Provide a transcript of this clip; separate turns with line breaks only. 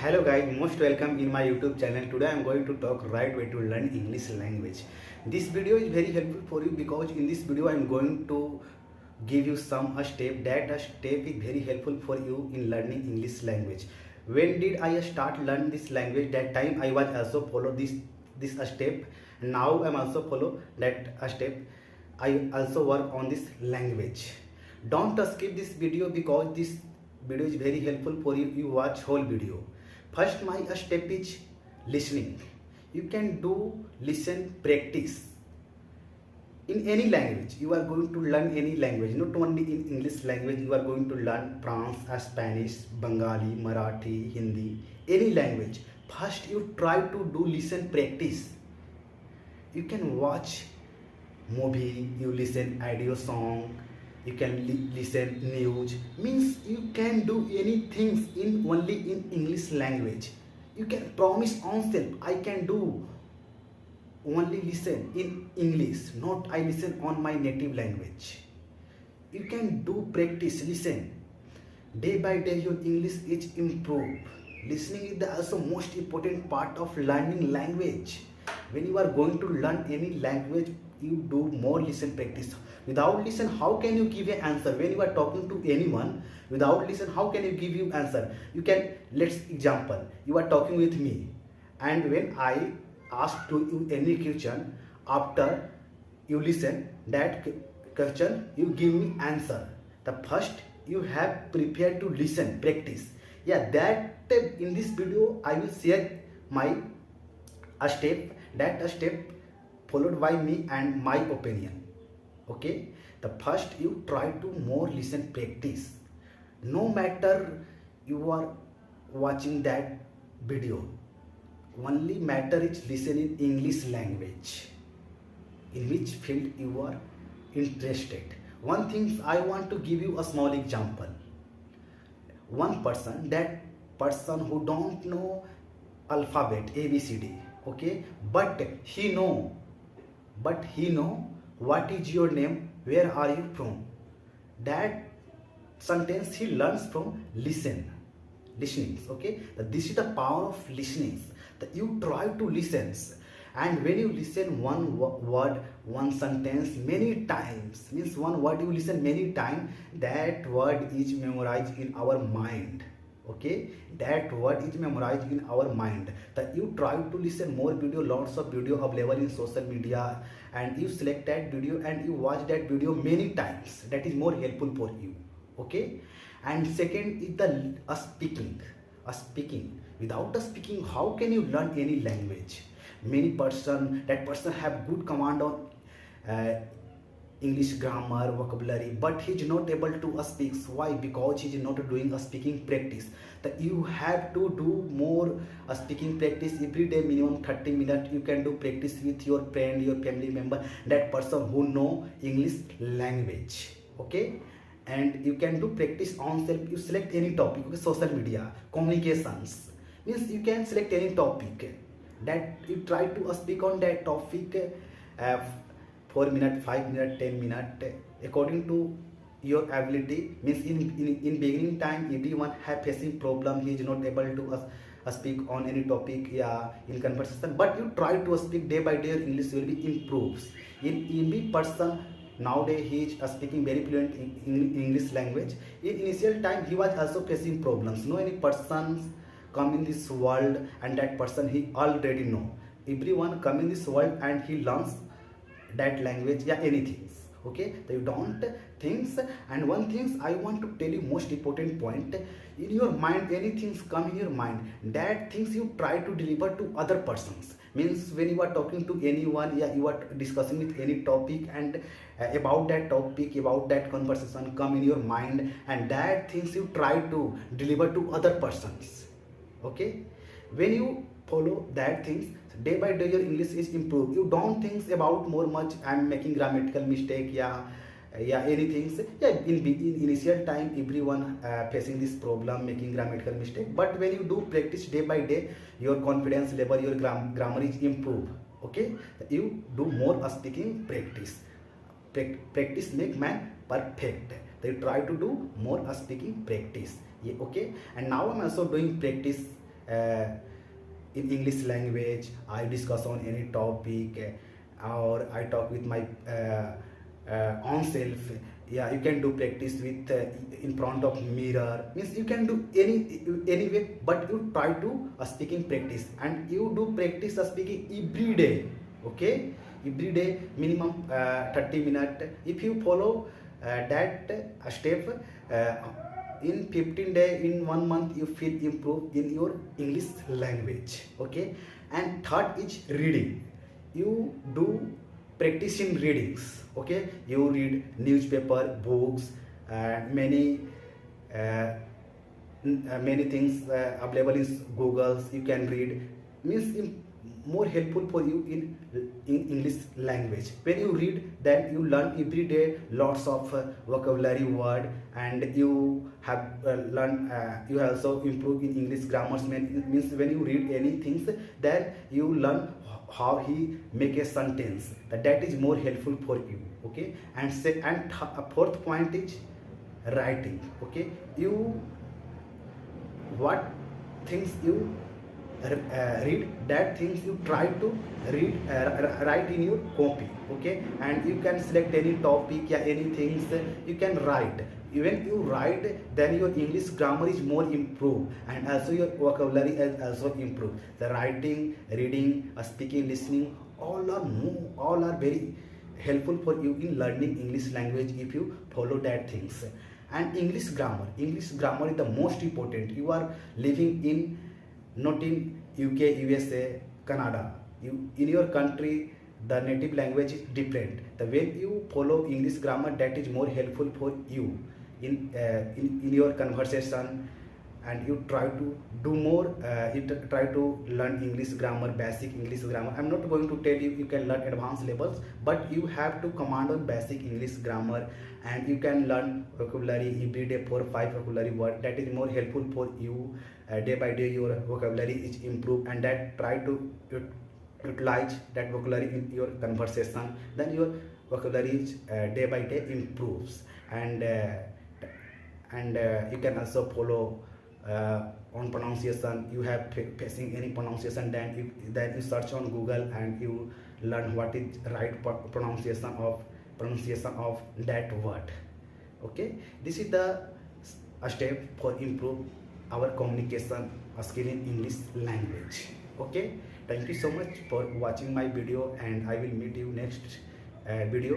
Hello guys, most welcome in my YouTube channel. Today I am going to talk right way to learn English language. This video is very helpful for you because in this video I am going to give you a step that a step is very helpful for you in learning English language. When did I start learn this language? That time I was also follow this step. Now I am also follow that step. I also work on this language. Don't skip this video because this video is very helpful for you. You watch whole video. First my step is listening. You can do listen practice in any language. You are going to learn any language, not only in English language. You are going to learn French, Spanish, Bengali, Marathi, Hindi, any language. First you try to do listen practice. You can watch movie, you listen audio song, you can listen news, means you can do anything in only in English language. You can promise on self I can do only listen in English, not I listen on my native language. You can do practice listen. Day by day your English is improve. Listening is the also most important part of learning language. When you are going to learn any language, you do more listen practice. Without listen, how can you give an answer? When you are talking to anyone, without listen, how can you give you answer? You can, let's example, you are talking with me, and when I ask to you any question, after you listen that question, you give me answer. The first you have prepared to listen practice. Yeah, that in this video I will share my a step, that a step followed by me and my opinion. Okay, the first you try to more listen practice. No matter you are watching that video, only matter is listen in English language, in which field you are interested. One thing I want to give you a small example. One person, that person who don't know alphabet ABCD, okay, but he know what is your name, where are you from. That sentence he learns from listening. Okay, this is the power of listening, that you try to listen, and when you listen one word, one sentence many times, means one word you listen many times, that word is memorized in our mind. Okay, that word is memorized in our mind. That you try to listen more video, lots of video available in social media, and you select that video and you watch that video many times. That is more helpful for you. Okay, and second is the speaking. Without the speaking, how can you learn any language? Many person, that person have good command on uh, English grammar, vocabulary, but he is not able to speak. Why? Because he is not doing a speaking practice. That you have to do more speaking practice every day, minimum 30 minutes. You can do practice with your friend, your family member, that person who know English language. Okay, and you can do practice on self. You select any topic. Okay, social media, communications, means you can select any topic that you try to speak on that topic. 4 minutes, 5 minutes, 10 minutes, according to your ability. Means in beginning time everyone have facing problem, he is not able to speak on any topic, yeah, in conversation, but you try to speak day by day, English will be improves. In every person nowadays he is speaking very fluent in English language. In initial time he was also facing problems. No any person come in this world and that person he already know. Everyone come in this world and he learns that language, yeah, anything. Okay, so you don't things. And one thing I want to tell you, most important point, in your mind anything come in your mind, that things you try to deliver to other persons. Means when you are talking to anyone, yeah, you are discussing with any topic, and about that topic, about that conversation come in your mind, and that things you try to deliver to other persons. Okay, when you follow that things, day by day your English is improved. You don't think about more much, I'm making grammatical mistake, yeah, anything. Yeah, in initial time everyone facing this problem, making grammatical mistake, but when you do practice day by day, your confidence level, your grammar is improved. Okay, you do more speaking practice. Practice make man perfect. They try to do more speaking practice. Yeah, okay, and now I'm also doing practice in English language. I discuss on any topic, or I talk with my own self. Yeah, you can do practice with in front of mirror. Means you can do any way, but you try to speaking practice, and you do practice speaking every day. Okay, every day minimum 30 minutes. If you follow that step, in 15 days, in 1 month, you feel improve in your English language. Okay, and third is reading. You do practice in readings. Okay, you read newspaper, books, many many things available in Google. You can read. Means more helpful for you in English language. When you read, then you learn every day lots of vocabulary word, and you have you also improve in English grammar. Means when you read anything, then you learn how he make a sentence. That is more helpful for you. Okay, and fourth point is writing. Okay, you what things you read, that things you try to read, write in your copy. Okay, and you can select any topic, yeah, any things you can write. When you write, then your English grammar is more improved, and also your vocabulary is also improved. The writing, reading, speaking, listening, all are very helpful for you in learning English language if you follow that things. And English grammar is the most important. You are living in, not in UK, USA, Canada. In your country, the native language is different. The way you follow English grammar, that is more helpful for you in your conversation, and you try to do more. You try to learn English grammar, basic English grammar. I'm not going to tell you can learn advanced levels, but you have to command on basic English grammar, and you can learn vocabulary every day, 4 or 5 vocabulary word. That is more helpful for you. Day by day your vocabulary is improved, and that try to utilize that vocabulary in your conversation. Then your vocabulary is day by day improves, and you can also follow on pronunciation. You have facing any pronunciation, then you search on Google, and you learn what is right pronunciation of that word. Okay, this is the a step for improve our communication skill in English language. Okay, thank you so much for watching my video, and I will meet you next video.